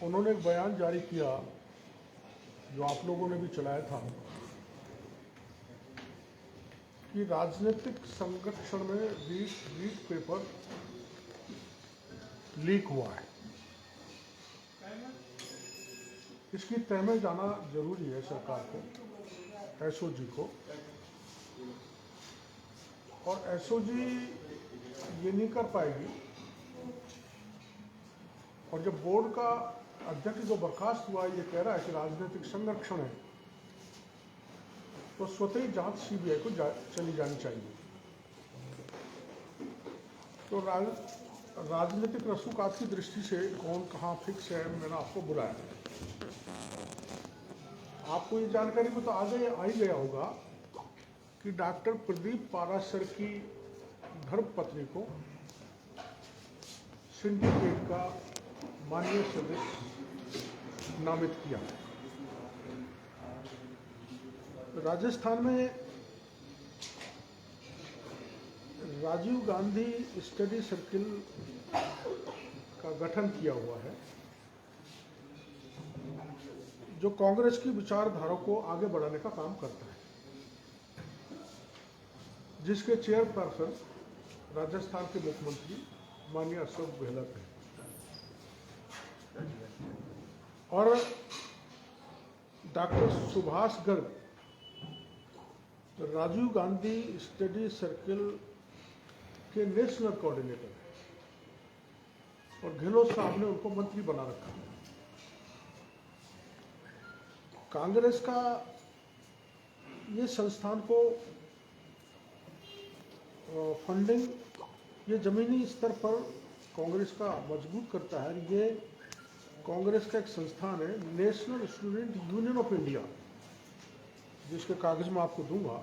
उन्होंने एक बयान जारी किया जो आप लोगों ने भी चलाया था कि राजनीतिक संरक्षण में रीट पेपर लीक हुआ है। इसकी तह में जाना जरूरी है सरकार को, एसओजी को। और एसओजी ये नहीं कर पाएगी। और जब बोर्ड का अध्यक्ष जो बर्खास्त हुआ ये कह रहा है कि राजनीतिक संरक्षण है, तो स्वतः ही जांच सीबीआई को चली जानी चाहिए। तो राजनीतिक रसूखात की दृष्टि से कौन कहाँ फिक्स है, मैंने आपको बुलाया। आपको ये जानकारी में तो आगे आ ही गया होगा कि डॉक्टर प्रदीप पाराशर की धर्मपत्नी को सिंडिकेट का माननीय सदस्य नामित किया। राजस्थान में राजीव गांधी स्टडी सर्किल का गठन किया हुआ है, जो कांग्रेस की विचारधारा को आगे बढ़ाने का काम करता है, जिसके चेयरपर्सन राजस्थान के मुख्यमंत्री माननीय अशोक गहलोत हैं। और doctor Subhash Garg Rajiv Gandhi study circle के नेशनल कोऑर्डिनेटर हैं और गहलोत साहब ने उनको मंत्री बना रखा है। कांग्रेस का ये संस्थान को फंडिंग ये जमीनी स्तर पर कांग्रेस का मजबूत करता है। ये कांग्रेस का एक संस्थान है, national student union of India, जिसके कागज में आपको दूंगा,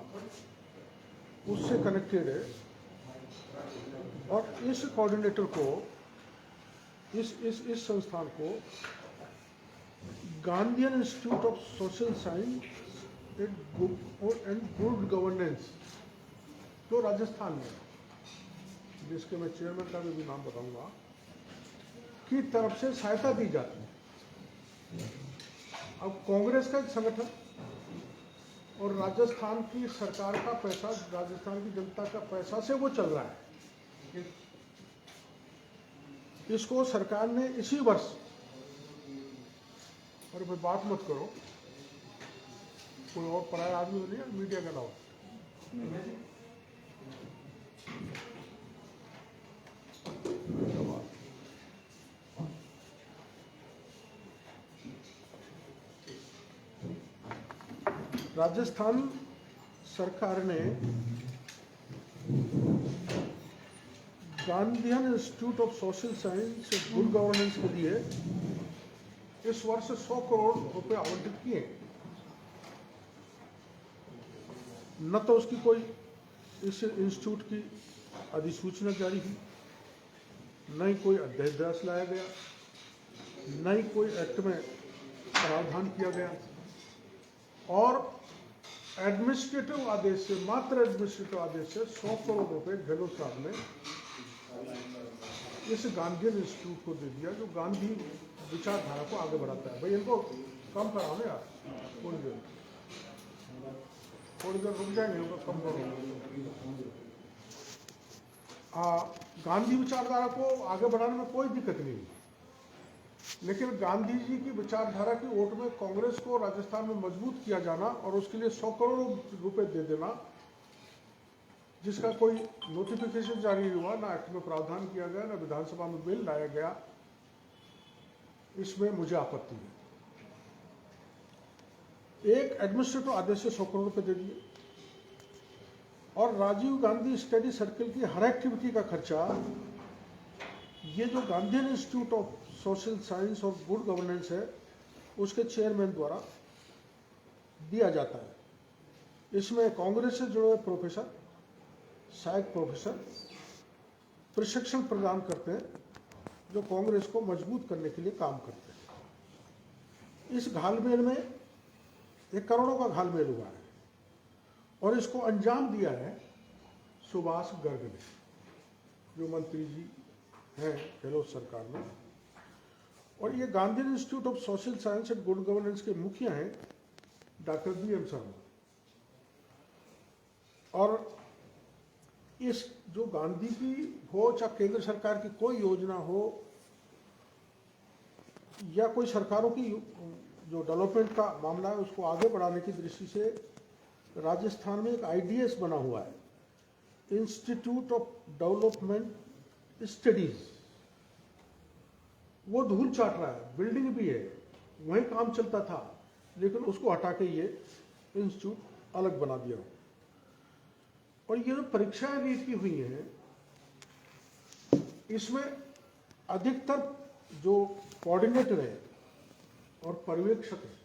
उससे कनेक्टेड है। और इस कोऑर्डिनेटर को, इस संस्थान को Gandhian institute of social science and good governance, जो राजस्थान में, जिसके मैं चेयरमैन का भी नाम बताऊंगा, की तरफ से सहायता दी जाती है। अब कांग्रेस का एक संगठन और राजस्थान की सरकार का पैसा, राजस्थान की जनता का पैसा से वो चल रहा है। इसको सरकार ने इसी वर्ष, और भाई बात मत करो, कोई और पराया आदमी नहीं है, मीडिया के अलावा, राजस्थान सरकार ने Gandhian institute of social science और गुड गवर्नेंस के लिए इस वर्ष 100 करोड़ रुपए आवंटित किए। न तो उसकी कोई इस इंस्टीट्यूट की अधिसूचना जारी हुई, न ही कोई अध्यादेश लाया गया, न ही कोई एक्ट में प्रावधान किया गया। और एडमिनिस्ट्रेटिव आदेश से, मात्र एडमिनिस्ट्रेटिव आदेश से 100 करोड़ रुपए गहलोत साहब ने इस गांधीयन इंस्टीट्यूट को दे दिया, जो गांधी विचारधारा को आगे बढ़ाता है। भाई इनको कम कराओ ना यार, थोड़ी देर रुक जाएंगे, उनको कम करो। गांधी विचारधारा को आगे बढ़ाने में कोई दिक्कत नहीं, लेकिन गांधी जी की विचारधारा की ओट में कांग्रेस को राजस्थान में मजबूत किया जाना और उसके लिए 100 करोड़ रुपए दे देना, जिसका कोई नोटिफिकेशन जारी हुआ, ना एक्ट में प्रावधान किया गया, ना विधानसभा में बिल लाया गया, इसमें मुझे आपत्ति है। एक एडमिनिस्ट्रेटिव आदेश से 100 करोड़ रुपए दे दिए और राजीव गांधी स्टडी सर्किल की हर एक्टिविटी का खर्चा ये जो Gandhian institute of social science और गुड गवर्नेंस है, उसके चेयरमैन द्वारा दिया जाता है। इसमें कांग्रेस से जुड़े प्रोफेसर, सहायक प्रोफेसर प्रशिक्षण प्रदान करते हैं, जो कांग्रेस को मजबूत करने के लिए काम करते हैं। इस घालमेल में 1 करोड़ों का घालमेल हुआ है और इसको अंजाम दिया है सुभाष गर्ग ने, जो मंत्री जी हैं गहलोत सरकार में। और ये Gandhi institute of social science and good governance के मुखिया हैं डॉक्टर BM शर्मा। और इस जो गांधी की हो चाहे केंद्र सरकार की कोई योजना हो या कोई सरकारों की जो डेवलपमेंट का मामला है उसको आगे बढ़ाने की दृष्टि से राजस्थान में एक IDS बना हुआ है, इंस्टीट्यूट ऑफ डेवलपमेंट स्टडीज। वो धूल चाट रहा है, बिल्डिंग भी है, वहीं काम चलता था, लेकिन उसको हटा के ये इंस्टीट्यूट अलग बना दिया। और ये जो परीक्षाएं नीट की हुई हैं, इसमें अधिकतर जो कोऑर्डिनेटर है और पर्यवेक्षक है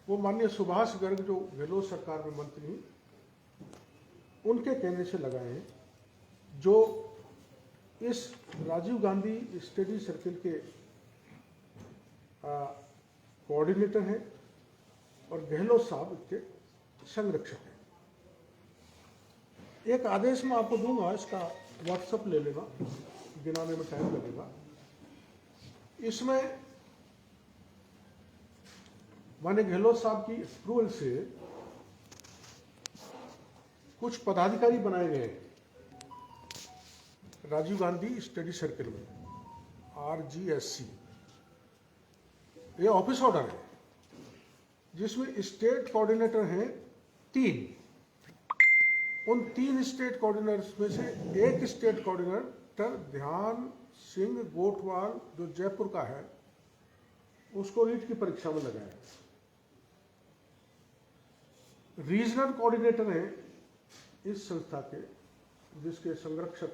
वो माननीय सुभाष गर्ग जो गहलोत सरकार में मंत्री हैं उनके कहने से लगाए हैं, जो इस राजीव गांधी स्टडी सर्किल के कोऑर्डिनेटर हैं और गहलोत साहब इसके संरक्षक हैं। एक आदेश मैं आपको दूंगा, इसका व्हाट्सएप ले लेना, गिनाने में टाइम लगेगा। इसमें माननीय गहलोत साहब की अप्रूवल से कुछ पदाधिकारी बनाए गए राजीव गांधी स्टडी सर्किल में, RGSC। ये ऑफिस ऑर्डर है जिसमें स्टेट कोऑर्डिनेटर हैं 3। उन 3 स्टेट कोऑर्डिनेटर्स में से एक स्टेट कोऑर्डिनेटर ध्यान सिंह गोठवाल जो जयपुर का है उसको नीट की परीक्षा में लगाया। रीजनल कोऑर्डिनेटर हैं इस संस्था के, जिसके संरक्षक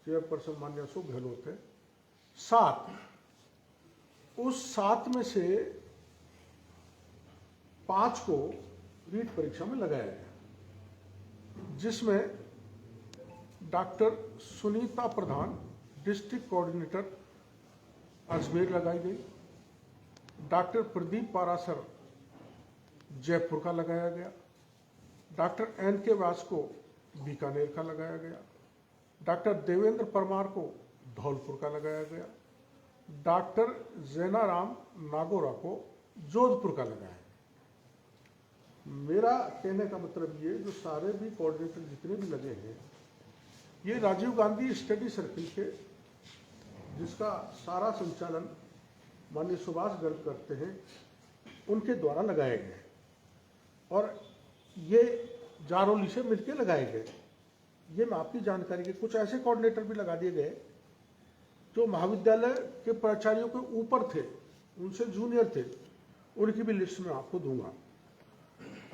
चेयरपर्सन माननीय अशोक गहलोत है, 7। उस 7 में से 5 को नीट परीक्षा में लगाया गया, जिसमें डॉक्टर सुनीता प्रधान डिस्ट्रिक्ट कोऑर्डिनेटर अजमेर लगाई गई, डॉक्टर प्रदीप पारासर जयपुर का लगाया गया, डॉक्टर NK व्यास को बीकानेर का लगाया गया, डॉक्टर देवेंद्र परमार को धौलपुर का लगाया गया, डॉक्टर जैनाराम नागोरा को जोधपुर का लगाया। मेरा कहने का मतलब ये, जो सारे भी कोऑर्डिनेटर जितने भी लगे हैं, ये राजीव गांधी स्टडी सर्किल के, जिसका सारा संचालन माननीय सुभाष गर्ग करते हैं, उनके द्वारा लगाए गए और ये जारौली से मिलकर लगाए गए। ये मैं आपकी जानकारी के कुछ ऐसे कोऑर्डिनेटर भी लगा दिए गए जो महाविद्यालय के प्राचार्यों के ऊपर थे, उनसे जूनियर थे, उनकी भी लिस्ट में आपको दूंगा।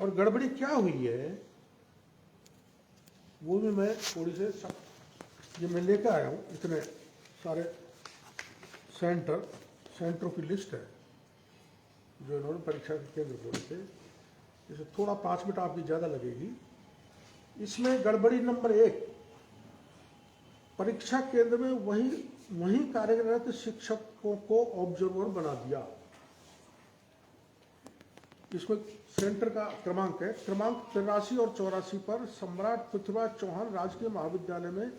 और गड़बड़ी क्या हुई है वो भी मैं थोड़ी से ये मैं लेकर आया हूँ, इतने सारे सेंटरों की लिस्ट है जो इन्होंने परीक्षा के केंद्र खोले थे। इसे थोड़ा 5 मिनट आपकी ज़्यादा लगेगी। इसमें गड़बड़ी नंबर 1, परीक्षा केंद्र में वही कार्यरत शिक्षकों को ऑब्जर्वर बना दिया। इसमें सेंटर का क्रमांक है, क्रमांक 83 और 84 पर सम्राट पृथ्वीराज चौहान राजकीय महाविद्यालय में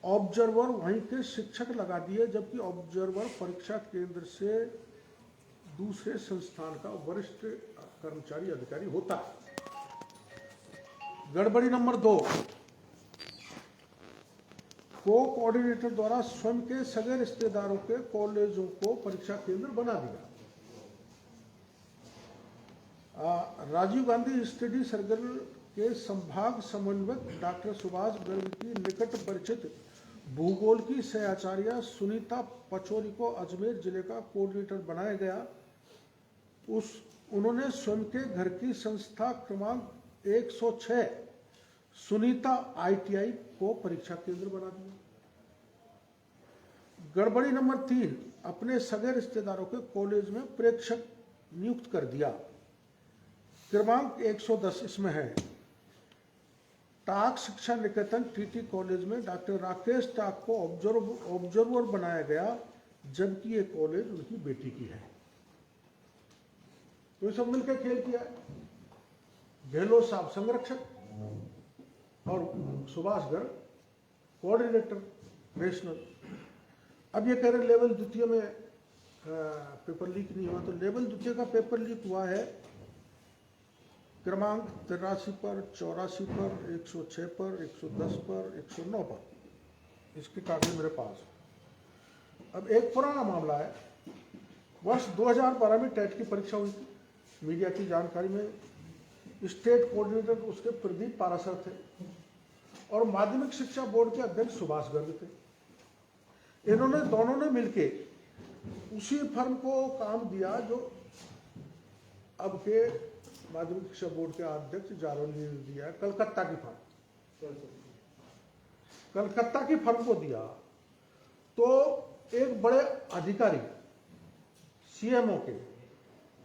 ऑब्जर्वर वहीं के शिक्षक लगा दिए, जबकि ऑब्जर्वर परीक्षा केंद्र से दूसरे संस्थान का वरिष्ठ कर्मचारी अधिकारी होता है। गड़बड़ी नंबर 2, कोऑर्डिनेटर द्वारा स्वयं के सगे रिश्तेदारों के कॉलेजों को परीक्षा केंद्र बना दिया। राजीव गांधी स्टडी सर्किल के संभाग समन्वयक डॉक्टर सुभाष गर्ग की निकट परिचित भूगोल की सहआचार्य सुनीता पचौरी को अजमेर जिले का कोऑर्डिनेटर बनाया गया। उन्होंने स्वयं के घर की संस्था क्रमांक 106 सुनीता ITI को परीक्षा केंद्र बना दिया। गड़बड़ी नंबर 3, अपने सगे रिश्तेदारों के कॉलेज में प्रेक्षक नियुक्त कर दिया। क्रमांक 110 इसमें है, टाक शिक्षा निकेतन TT कॉलेज में डॉक्टर राकेश टाक को ऑब्जर्वर बनाया गया, जबकि ये कॉलेज उनकी बेटी की है। तो सब मिलकर खेल किया है। गहलोत साहब संरक्षक और सुभाष गर्ग कोऑर्डिनेटर नेशनल। अब ये कह रहे लेवल द्वितीय में पेपर लीक नहीं हुआ। तो लेवल द्वितीय का पेपर लीक हुआ है क्रमांक 83 पर, 84 पर, 106 पर, 110 पर, 109 पर। इसके कागज मेरे पास। अब एक पुराना मामला है, वर्ष 2012 में टेट की परीक्षा हुई थी। मीडिया की जानकारी में स्टेट कोऑर्डिनेटर उसके प्रदीप पारासर थे और माध्यमिक शिक्षा बोर्ड के अध्यक्ष सुभाष गर्ग थे। इन्होंने दोनों ने मिलके उसी फर्म को काम दिया जो अब के माध्यमिक शिक्षा बोर्ड के अध्यक्ष जारौली ने दिया, कलकत्ता की फर्म, कलकत्ता की फर्म को दिया। तो एक बड़े अधिकारी सीएमओ के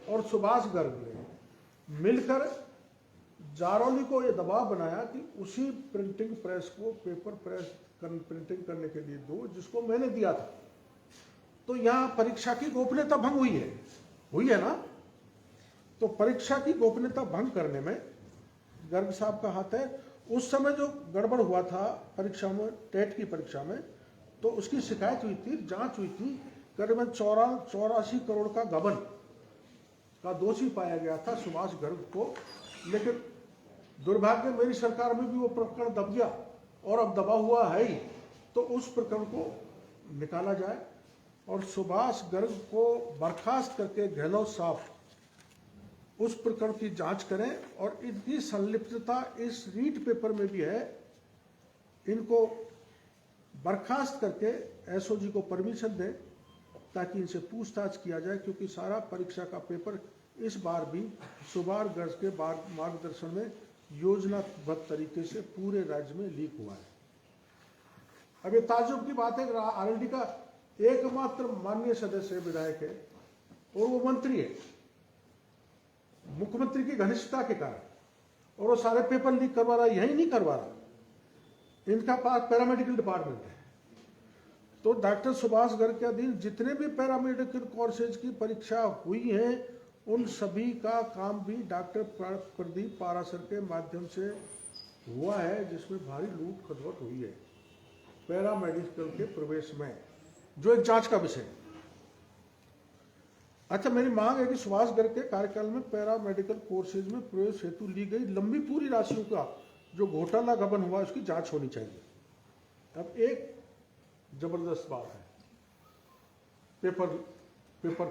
और सुभाष गर्ग ने मिलकर जारौली को यह दबाव बनाया कि उसी प्रिंटिंग प्रेस को पेपर प्रेस प्रिंटिंग करने के लिए दो जिसको मैंने दिया था। तो यहाँ परीक्षा की गोपनीयता भंग हुई है ना। तो परीक्षा की गोपनीयता भंग करने में गर्ग साहब का हाथ है। उस समय जो गड़बड़ हुआ था परीक्षा में, टेट की परीक्षा में, तो उसकी शिकायत हुई थी, जांच हुई थी। करीबन 84 करोड़ का गबन का दोषी पाया गया था सुभाष गर्ग को। लेकिन दुर्भाग्य मेरी सरकार में भी वो प्रकरण दब गया और अब दबा हुआ है ही। तो उस प्रकरण को निकाला जाए और सुभाष गर्ग को बर्खास्त करके गहलोत साहब उस प्रकरण की जांच करें और इनकी संलिप्तता इस रीट पेपर में भी है। इनको बर्खास्त करके एसओजी को परमिशन दें ताकि इनसे पूछताछ किया जाए, क्योंकि सारा परीक्षा का पेपर इस बार भी सुभाष गर्ग के मार्गदर्शन में योजनाबद्ध तरीके से पूरे राज्य में लीक हुआ है। अब ये ताज्जुब की बात है कि आरएलडी का एकमात्र माननीय सदस्य विधायक है और वो मंत्री है, मुख्यमंत्री की घनिष्ठता के कारण, और वो सारे पेपर लीक करवा रहा है। यही नहीं करवा रहा, इनका पास पैरामेडिकल डिपार्टमेंट है। तो डॉक्टर सुभाष गर्ग के अधीन जितने भी पैरामेडिकल कोर्सेज की परीक्षा हुई है उन सभी का काम भी डॉक्टर प्रदीप पारासर के माध्यम से हुआ है, जिसमें भारी लूट खसोट हुई है पैरामेडिकल के प्रवेश में, जो एक जांच का विषय है। अच्छा, मेरी मांग है कि सुभाष गर्ग के कार्यकाल में पैरामेडिकल कोर्सेज में प्रवेश हेतु ली गई लंबी पूरी राशियों का जो घोटाला गबन हुआ उसकी जांच होनी चाहिए। अब एक जबरदस्त बात है, पेपर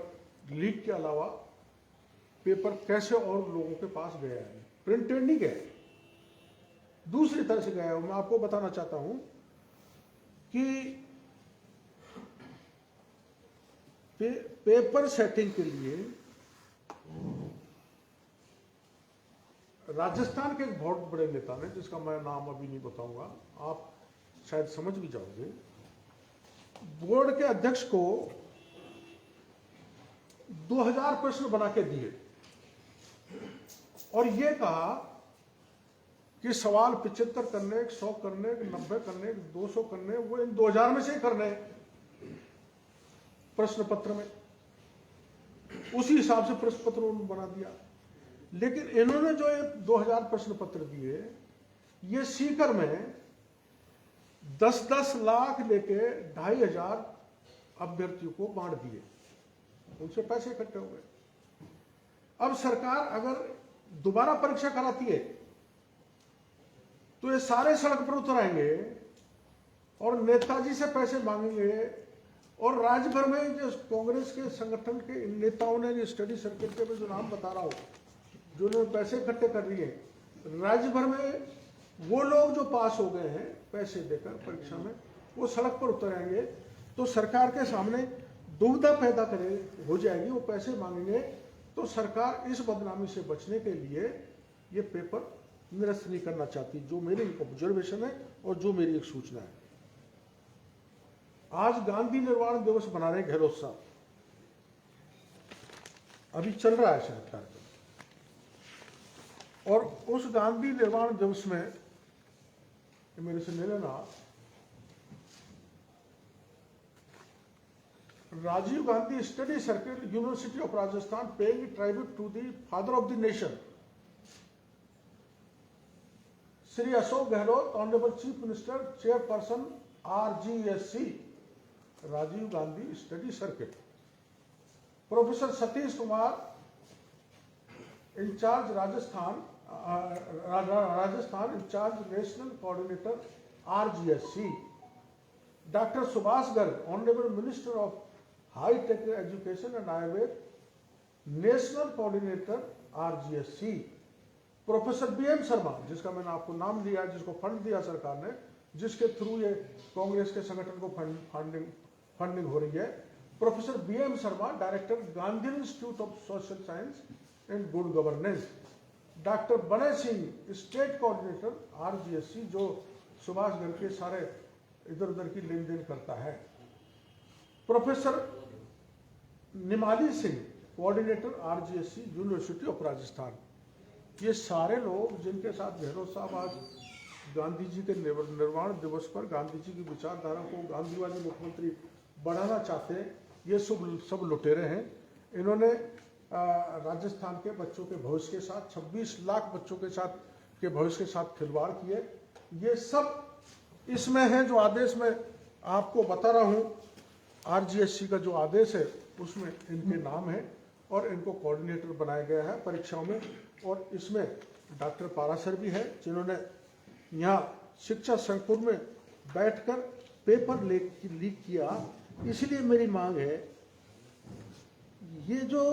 लीक के अलावा पेपर कैसे और लोगों के पास गया है, प्रिंटेड नहीं गया, दूसरी तरह से गया है। मैं आपको बताना चाहता हूं कि पेपर सेटिंग के लिए राजस्थान के एक बहुत बड़े नेता ने, जिसका मैं नाम अभी नहीं बताऊंगा, आप शायद समझ भी जाओगे, बोर्ड के अध्यक्ष को 2000 प्रश्न बना के दिए और यह कहा कि सवाल 75 करने, 100 करने, 90 करने, 200 करने, वो इन 2000 में से ही करने प्रश्न पत्र में। उसी हिसाब से प्रश्न पत्र उन्होंने बना दिया। लेकिन इन्होंने जो 2000 प्रश्न पत्र दिए, ये सीकर में 10-10 लाख लेके 2500 अभ्यर्थियों को बांट दिए, उनसे पैसे इकट्ठे हो गए। अब सरकार अगर दोबारा परीक्षा कराती है तो ये सारे सड़क पर उतर आएंगे और नेताजी से पैसे मांगेंगे। और राज्य भर में जो कांग्रेस के संगठन के नेताओं ने स्टडी सर्किल के जो नाम बता रहा हूं, जो उन्होंने पैसे इकट्ठे कर लिए, राज्य भर में वो लोग जो पास हो गए हैं पैसे देकर परीक्षा में, वो सड़क पर उतर आएंगे। तो सरकार के सामने दुविधा पैदा हो जाएगी, वो पैसे मांगेंगे। तो सरकार इस बदनामी से बचने के लिए ये पेपर निरस्त नहीं करना चाहती, जो मेरी ऑब्जर्वेशन है और जो मेरी एक सूचना है। आज गांधी निर्वाण दिवस मना रहे गहलोत साहब, अभी चल रहा है शायद कार्यक्रम, और उस गांधी निर्वाण दिवस में मेरे से ले लेना, Rajiv Gandhi study circle, university of Rajasthan paying tribute to the father of the nation Shri Ashok Gehlot, honourable chief minister, chairperson RGSC, Rajiv Gandhi study circuit. Professor Satish Kumar, incharge Rajasthan, incharge national coordinator RGSC, doctor Subhash Garg, honourable minister of high tech education and Ayurveda, national coordinator RGSC, professor BM Sharma, जिसका मैंने आपको नाम दिया, जिसको fund दिया सरकार ने, जिसके थ्रू ये कांग्रेस के संगठन को फंडिंग हो रही है, professor BM Sharma, director Gandhi institute of social science and good governance, doctor बनय सिंह, स्टेट कोऑर्डिनेटर RGSC, जो सुभाष गर्ग के सारे इधर उधर की लेन देन करता है, professor Nimali Singh, coordinator RGSC, university of Rajasthan. ये सारे लोग जिनके साथ गहलोत साहब आज गांधी जी के निर्वाण दिवस पर गांधी जी की विचारधारा को गांधीवादी मुख्यमंत्री बढ़ाना चाहते हैं, ये सब लुटेरे हैं। इन्होंने राजस्थान के बच्चों के भविष्य के साथ, 26 लाख बच्चों के साथ के भविष्य के साथ खिलवाड़ किए। ये सब इसमें है जो आदेश में आपको बता रहा हूँ, RGSC का जो आदेश है उसमें इनके नाम है और इनको कोऑर्डिनेटर बनाया गया है परीक्षाओं में। और इसमें डॉक्टर पारासर भी है, जिन्होंने यहाँ शिक्षा संकुल में बैठकर पेपर लीक किया। इसलिए मेरी मांग है, ये जो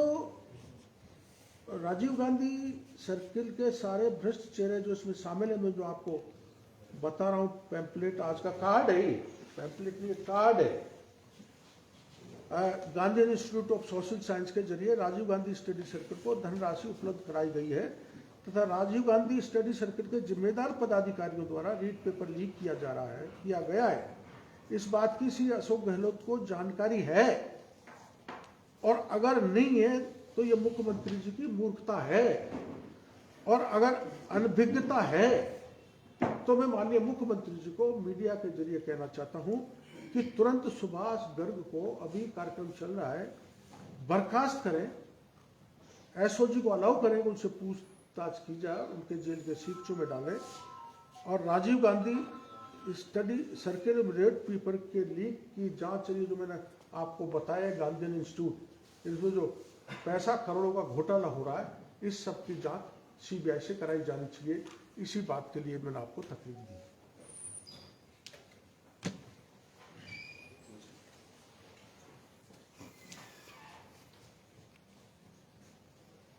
राजीव गांधी सर्किल के सारे भ्रष्ट चेहरे जो इसमें शामिल है, मैं जो आपको बता रहा हूँ, पैम्पलेट आज का कार्ड है, पैम्पलेट नहीं कार्ड है, Gandhi institute of social science के जरिए राजीव गांधी स्टडी सर्किल को धनराशि उपलब्ध कराई गई है तथा राजीव गांधी स्टडी सर्किल के जिम्मेदार पदाधिकारियों द्वारा रीड पेपर लीक किया गया है। इस बात की श्री अशोक गहलोत को जानकारी है, और अगर नहीं है तो ये मुख्यमंत्री जी की मूर्खता है, और अगर अनभिज्ञता है तो मैं माननीय मुख्यमंत्री जी को मीडिया के जरिए कहना चाहता हूं कि तुरंत सुभाष गर्ग को, अभी कार्यक्रम चल रहा है, बर्खास्त करें, SOG को अलाउ करें, उनसे पूछताछ की जाए, उनके जेल के सीटों में डालें, और Rajiv Gandhi study circle red paper के लीक की जांच चलिए, जो मैंने आपको बताया गांधी इंस्टीट्यूट, इसमें जो पैसा करोड़ों का घोटाला हो रहा है, इस सब की जांच CBI से कराई जानी चाहिए। इसी बात के लिए मैंने आपको तकलीफ दी।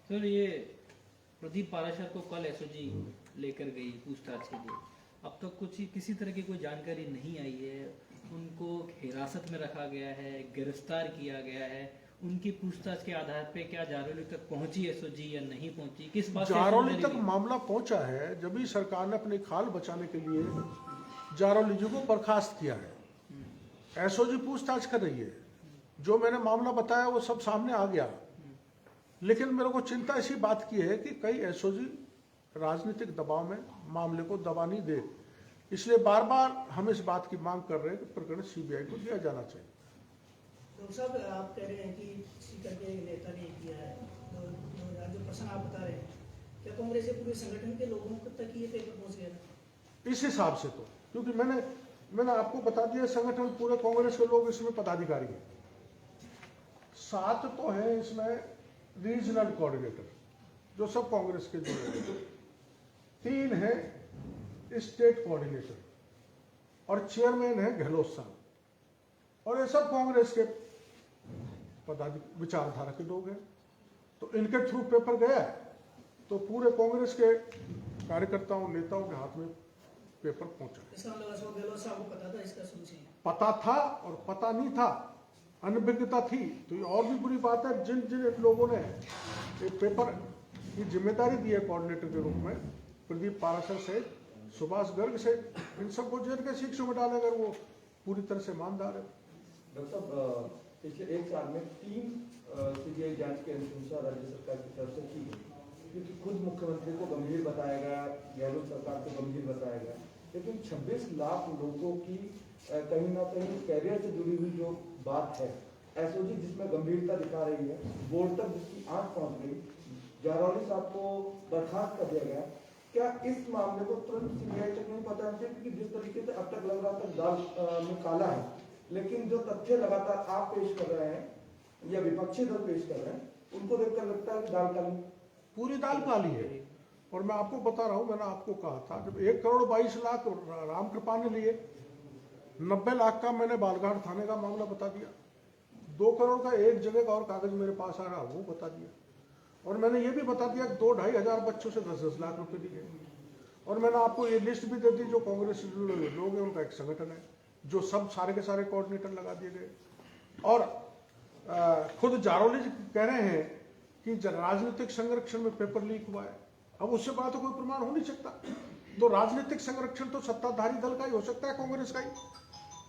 सर, ये प्रदीप पाराशर को कल SOG लेकर गई पूछताछ के लिए, अब तक किसी तरह की कोई जानकारी नहीं आई है। उनको हिरासत में रखा गया है, गिरफ्तार किया गया है, उनकी पूछताछ के आधार पे क्या जारौली तक पहुंची SOG या नहीं पहुंची, किस बात जारौली तक मामला पहुंचा है जब ही सरकार ने अपनी खाल बचाने के लिए जारौली जी को बर्खास्त किया है। SOG पूछताछ कर रही है, जो मैंने मामला बताया वो सब सामने आ गया, लेकिन मेरे को चिंता इसी बात की है कि कई SOG राजनीतिक दबाव में मामले को दबा नहीं दे, इसलिए बार बार हम इस बात की मांग कर रहे हैं कि प्रकरण CBI को दिया जाना चाहिए। डॉक्टर साहब, आप कह रहे हैं कि किसी करके नेता ने किया है, जो प्रश्न आप बता रहे हैं, क्या कांग्रेस के पूरे संगठन के लोगों तक ये पेपर पहुंच गया था? इस हिसाब से तो, क्योंकि मैंने आपको बता दिया, संगठन पूरे कांग्रेस के लोग इसमें पदाधिकारी हैं, 7 तो है इसमें रीजनल कोऑर्डिनेटर जो सब कांग्रेस के जुड़े हैं, 3 है स्टेट कोऑर्डिनेटर, और चेयरमैन है गहलोत साहब, और ये सब कांग्रेस के विचारधारा के लोग हैं। तो इनके थ्रू पेपर गया है, तो पूरे कांग्रेस के कार्यकर्ताओं नेताओं के हाथ में पेपर पहुंचा। इसका मतलब अशोक गहलोत साहब को पता था इसका शुरू से? पता था और पता नहीं था, अनभिज्ञता थी। तो ये और भी बुरी बात है, जिन जिन लोगों ने ये पेपर की जिम्मेदारी दी है कोऑर्डिनेटर के रूप में, प्रदीप पाराशर से, सुभाष गर्ग से, इन सबको जेल के शिक्षों में डाले, अगर वो पूरी तरह से ईमानदार है। डॉक्टर साहब, पिछले 1 साल में 3 CBI जांच की अनुशंसा राज्य सरकार की तरफ से की गई, क्योंकि खुद मुख्यमंत्री को गंभीर बताया गया, गहलोत सरकार को गंभीर बताया गया, लेकिन 26 लाख लोगों की कहीं ना कहीं कैरियर से जुड़ी हुई जो बात है, SOG जिसमें गंभीरता दिखा रही है, बोर्ड तक जिसकी आंख पहुंच गई, जारौली साहब को बर्खास्त कर दिया गया, क्या इस मामले को तुरंत CBI तक नहीं पता है? क्योंकि जिस तरीके से अब तक लग रहा था दाल में काला है, लेकिन जो तथ्य लगातार आप पेश कर रहे हैं या विपक्षी दल पेश कर रहे हैं, उनको देखकर लगता है कि दाल काली। पूरी दाल काली है। और मैं आपको बता रहा हूं, मैंने आपको कहा था जब 1,22,00,000 राम कृपा ने लिए, 90 लाख का मैंने बालघाट थाने का मामला बता दिया, 2 करोड़ का एक जगह का और कागज मेरे पास आ रहा वो बता दिया, और मैंने ये भी बता दिया कि 2-2.5 हजार बच्चों से 10-10 लाख रुपए दिए। और मैंने आपको ये लिस्ट भी दे दी जो कांग्रेस से जुड़े लोग हैं, उनका एक संगठन है जो सब सारे के सारे कोऑर्डिनेटर लगा दिए गए। और खुद जारोली जी कह रहे हैं कि राजनीतिक संरक्षण में पेपर लीक हुआ है। अब उससे बड़ा तो कोई प्रमाण हो नहीं सकता। तो राजनीतिक संरक्षण तो सत्ताधारी दल का ही हो सकता है, कांग्रेस का ही,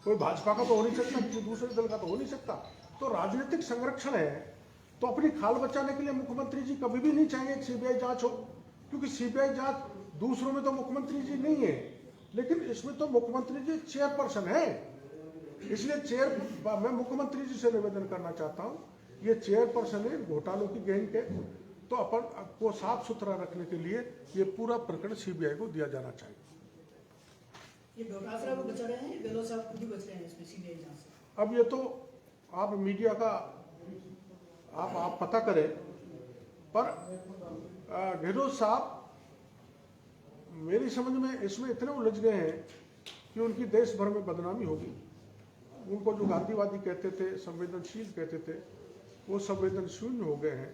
कोई भाजपा का तो हो नहीं सकता, किसी दूसरे दल का तो हो नहीं सकता। तो राजनीतिक संरक्षण है तो अपनी खाल बचाने के लिए मुख्यमंत्री जी कभी भी नहीं चाहेंगे कि सीबीआई जांच हो, क्योंकि सीबीआई जांच दूसरों में तो मुख्यमंत्री जी नहीं है, लेकिन इसमें तो मुख्यमंत्री जी चेयरपर्सन है। इसलिए मैं मुख्यमंत्री जी से निवेदन करना चाहता हूं, ये चेयरपर्सन है घोटालों की गैंग के, तो अपन को साफ सुथरा रखने के लिए ये पूरा प्रकरण सीबीआई को दिया जाना चाहिए। ये डोटासरा को बचा रहे हैं, गहलोत साहब खुद ही बच रहे हैं इसमें सीबीआई जांच से। अब ये तो आप मीडिया का आप पता करें, पर गहलोत साहब मेरी समझ में इसमें इतने उलझ गए हैं कि उनकी देश भर में बदनामी होगी। उनको जो गांधीवादी कहते थे, संवेदनशील कहते थे, वो संवेदनशील हो गए हैं,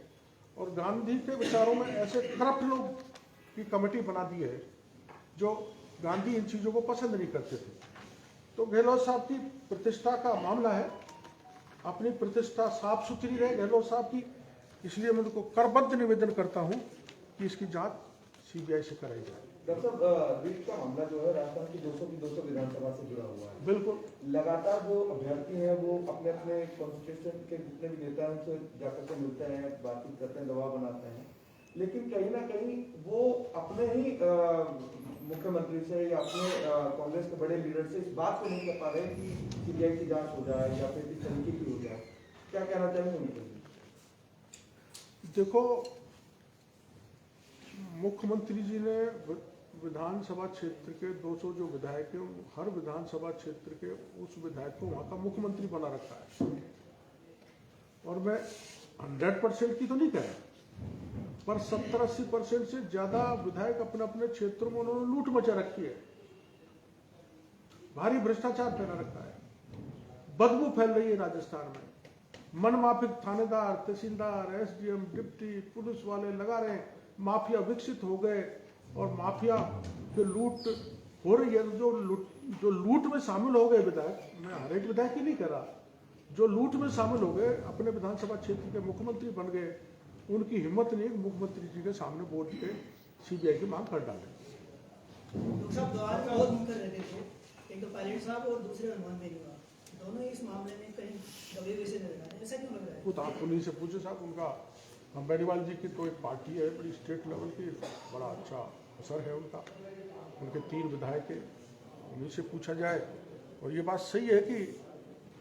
और गांधी के विचारों में ऐसे करप्ट लोग की कमेटी बना दी है जो गांधी इन चीज़ों को पसंद नहीं करते थे। तो गहलोत साहब की प्रतिष्ठा का मामला है, अपनी प्रतिष्ठा साफ सुथरी रहे गहलोत साहब की, इसलिए मैं उनको करबद्ध निवेदन करता हूं कि इसकी जांच सीबीआई से कराई जाए। डॉक्टर साहब, रीट का मामला जो है राजस्थान की 200 विधानसभा से जुड़ा हुआ है। बिल्कुल, लगातार जो अभ्यर्थी हैं वो अपने अपने कॉन्स्टिट्यूशन के जितने भी नेता हैं उनसे जाकर के मिलते हैं, बातचीत करते हैं, दबाव बनाते हैं, लेकिन कहीं ना कहीं वो अपने ही मुख्यमंत्री से या अपने कांग्रेस के बड़े लीडर से इस बात को नहीं कर पा रहे कि सीबीआई की जांच हो जाए या फिर इस तरीके की हो जाए। क्या कहना चाहेंगे उनको? देखो, मुख्यमंत्री जी ने विधानसभा क्षेत्र के 200 जो विधायक हैं, हर विधानसभा क्षेत्र के उस विधायक को वहां का मुख्यमंत्री बना रखा है। और मैं 100% की तो नहीं कह रहा, पर 70-80% से ज्यादा विधायक अपने अपने क्षेत्रों में उन्होंने लूट मचा रखी है, भारी भ्रष्टाचार फैला रखा है, बदबू फैल रही है राजस्थान में, मनमाफिक थानेदार, तहसीलदार, एसडीएम, डिप्टी पुलिस वाले लगा रहे हैं, माफिया विकसित हो गए, और माफिया जो लूट हो रही है, जो लूट में शामिल हो गए विधायक, मैं हर एक विधायक ही नहीं कह रहा, जो लूट में शामिल हो गए, अपने विधानसभा क्षेत्र के मुख्यमंत्री बन गए, उनकी हिम्मत नहीं मुख्यमंत्री जी के सामने बोल के सीबीआई की मांग कर डाले। डॉक्टर साहब, दो आदमी बहुत मुखर रहते थे, एक तो पायलट साहब और दूसरे हनुमान बेनीवाल, दोनों इस मामले में कहीं दबे हुए से नजर आ रहे हैं, ऐसा क्यों लग रहा है? खुद आप उन्हीं से पूछे साहब, उनका बेनीवाल जी की तो एक पार्टी है बड़ी स्टेट लेवल की, बड़ा अच्छा असर है उनका, उनके 3 विधायक है, उन्हीं से पूछा जाए। और ये बात सही है कि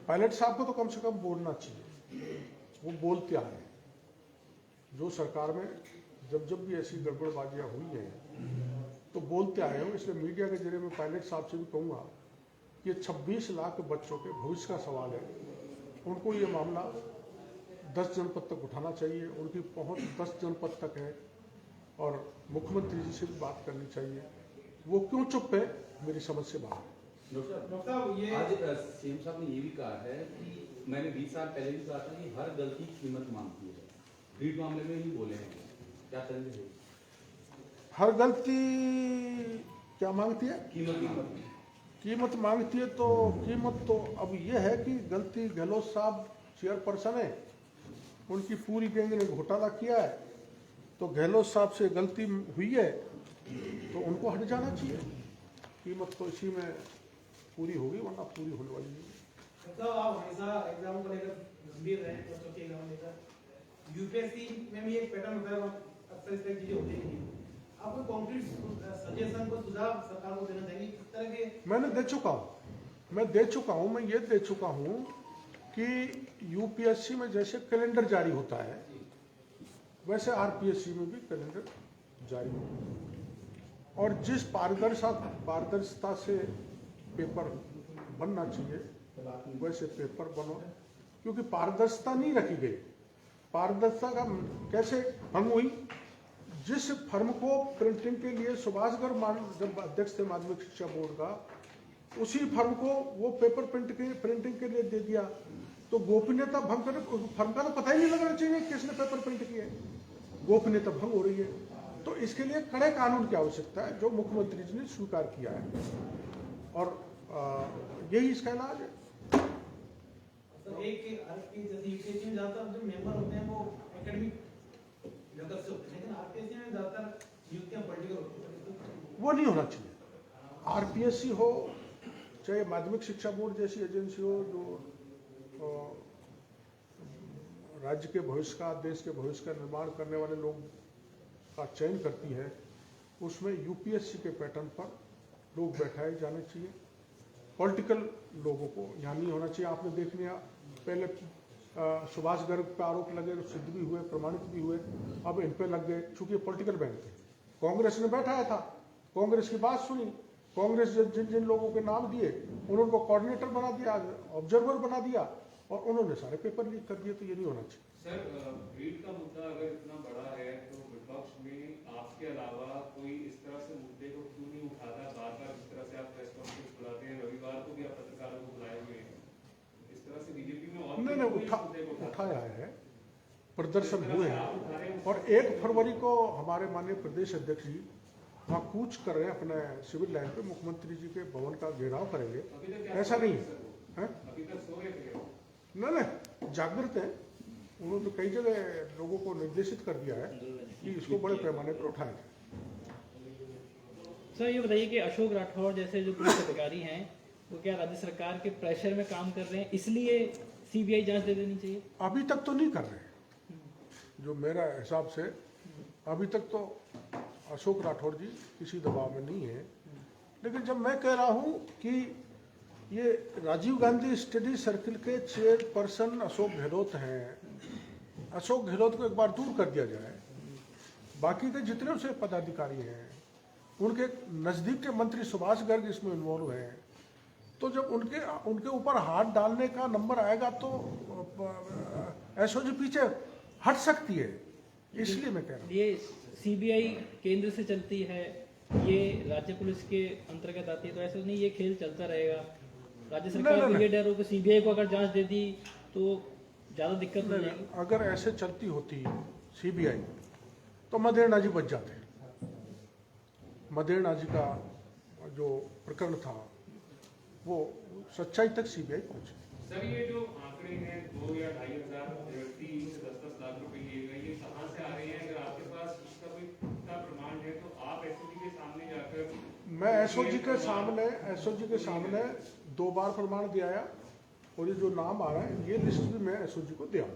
पायलट साहब को तो कम से कम बोलना चाहिए, वो बोलते आ रहे हैं, जो सरकार में जब भी ऐसी गड़बड़बाजियाँ हुई हैं तो बोलते आए हो। इसलिए मीडिया के जरिए मैं पायलट साहब से भी कहूँगा कि ये 26 लाख बच्चों के भविष्य का सवाल है, उनको ये मामला 10 जनपद तक उठाना चाहिए, उनकी पहुंच 10 जनपद तक है, और मुख्यमंत्री जी से भी बात करनी चाहिए। वो क्यों चुप है, मेरी समझ से बाहर है। डॉक्टर साहब, ये आज सीएम साहब ने ये भी कहा है कि मैंने 20 साल पहले भी कहा था कि हर गलती कीमत मांगती है, रीट मामले में ही बोले हैं, क्या करेंगे? हर गलती क्या मांगती है? कीमत मांगती है। तो कीमत तो अब ये है कि गलती गहलोत साहब चेयरपर्सन है, उनकी पूरी गैंग ने घोटाला किया है, तो गहलोत साहब से गलती हुई है तो उनको हट जाना चाहिए। कीमत तो इसी में पूरी होगी, वरना पूरी होने वाली नहीं। मतलब आप हमेशा एग्जाम को लेकर गंभीर रहे, बच्चों के एग्जाम लेकर, यूपीएससी में भी एक पैटर्न होता है, अक्सर इस तरह की चीजें होती हैं। आप कोई कॉन्क्रीट सजेशन को सुझाव सरकार को देना चाहिए किस तरह के? मैं दे चुका हूँ, मैं ये दे चुका हूँ कि यूपीएससी में जैसे कैलेंडर जारी होता है, वैसे आरपीएससी में भी कैलेंडर जारी होता है, और जिस पारदर्शिता से पेपर बनना चाहिए वैसे पेपर बनो, क्योंकि पारदर्शिता नहीं रखी गई। पारदर्शिता का कैसे भंग हुई? जिस फर्म को प्रिंटिंग के लिए सुभाष गर्ग जब अध्यक्ष थे माध्यमिक शिक्षा बोर्ड का, उसी फर्म को वो पेपर प्रिंटिंग के लिए दे दिया, तो गोपनीयता भंग करने, फर्म का तो पता ही नहीं लगना चाहिए किसने पेपर प्रिंट किया है, गोपनीयता भंग हो रही है। तो इसके लिए कड़े कानून की आवश्यकता है, जो मुख्यमंत्री जी ने स्वीकार किया है, और यही इसका इलाज है। तो एक आरपी जैसे यूपीएससी में ज्यादातर जो मेंबर होते हैं वो एकेडमिक जगत से होते हैं, लेकिन आरपीएससी में ज्यादातर नियुक्तियां पॉलिटिकल होती हैं। वो नहीं होना चाहिए। आरपीएससी हो चाहे माध्यमिक शिक्षा बोर्ड जैसी एजेंसी हो, जो राज्य के भविष्य का, देश के भविष्य का निर्माण करने वाले लोग का चयन करती है, उसमें यूपीएससी के पैटर्न पर लोग बैठाए जाने चाहिए। पॉलिटिकल लोगों को यहाँ नहीं होना चाहिए। आपने देख लिया पहले सुभाष गर्ग पे आरोप लगे, सिद्ध भी हुए, प्रमाणित भी हुए, अब इन पे लग गए, चूंकि पॉलिटिकल बैंक थे। कांग्रेस ने बैठाया था, कांग्रेस की बात सुनी, कांग्रेस जिन जिन लोगों के नाम दिए उनको कोऑर्डिनेटर बना दिया, ऑब्जर्वर बना दिया, और उन्होंने सारे पेपर लीक कर दिए। तो ये नहीं होना चाहिए। सर, रीट का मुद्दा अगर इतना बड़ा है तो विपक्ष में आपके अलावा कोई इस तरह से मुद्दे को क्यों नहीं उठाता? बार बार जिस तरह से आप प्रेस कॉन्फ्रेंस बुलाते हैं, रविवार को भी आप पत्रकारों को बुलाए हुए हैं, इस तरह से बीजेपी में और मैंने उठाया है, प्रदर्शन हुए हैं, और 1 फरवरी को हमारे माननीय प्रदेश अध्यक्ष जी वहाँ कूच कर रहे हैं अपने सिविल लाइन पे, मुख्यमंत्री जी के भवन का घेराव करेंगे। ऐसा नहीं है, अभी तक सो रहे थे। नहीं जागृत है। उन्होंने कई जगह लोगों को निर्देशित कर दिया है कि इसको बड़े पैमाने पर उठाएं। सर ये बताइए कि अशोक राठौर जैसे जो पुलिस अधिकारी हैं, वो क्या राज्य सरकार के प्रेशर में काम कर रहे हैं, इसलिए सीबीआई जांच दे देनी चाहिए? अभी तक तो नहीं कर रहे, जो मेरा हिसाब से अभी तक तो अशोक राठौर जी किसी दबाव में नहीं है। लेकिन जब मैं कह रहा हूं कि ये राजीव गांधी स्टडी सर्किल के चेयरपर्सन अशोक गहलोत हैं, अशोक गहलोत को एक बार दूर कर दिया जाए, बाकी के जितने से पदाधिकारी हैं, उनके नज़दीक के मंत्री सुभाष गर्ग इसमें इन्वॉल्व हैं, तो जब उनके ऊपर हाथ डालने का नंबर आएगा तो एसओजी पीछे हट सकती है। इसलिए मैं कह रहा हूँ ये सीबीआई केंद्र से चलती है, ये राज्य पुलिस के अंतर्गत आती है, तो ऐसा नहीं ये खेल चलता रहेगा। राज्य सरकार को ये डर हो कि सीबीआई को अगर जांच दे दी तो ज्यादा दिक्कत हो जाएगी। अगर ऐसे चलती होती सीबीआई तो मदेरणा जी बच जाते। मदेरणा जी का जो प्रकरण था वो सच्चाई तक सीबीआई पहुंची। सर, ये जो आंकड़े हैं 2 या 2,500 व्यक्ति से 10-10 लाख रुपए लिए गए, ये कहाँ से आ रहे हैं? अगर आपके पास इसका कोई पुख्ता प्रमाण है तो आप एसओजी के सामने जाकर। मैं एसओजी के सामने 2 बार प्रमाण दिया है, और ये जो नाम आ रहा है ये लिस्ट भी मैं एसओजी को दिया।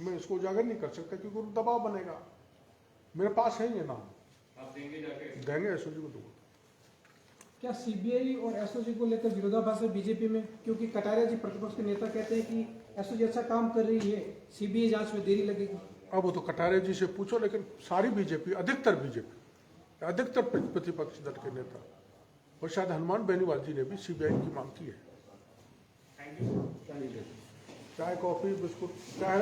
मैं इसको उजागर नहीं कर सकता क्योंकि दबाव बनेगा। मेरे पास है ये नाम, आप देंगे जाके? देंगे, एसओजी को दूंगा। क्या सीबीआई और एसओजी को लेकर विरोधाभास है बीजेपी में? क्योंकि कटारिया जी प्रतिपक्ष के नेता कहते हैं कि एसओजी अच्छा काम कर रही है, सीबीआई जांच में देरी लगेगी। अब वो तो कटारिया जी से पूछो, लेकिन सारी बीजेपी, अधिकतर प्रतिपक्ष दल के नेता और शायद हनुमान बेनीवाल जी ने भी सीबीआई की मांग की है। Thank you. चाय, कॉफी, बिस्कुट, चाय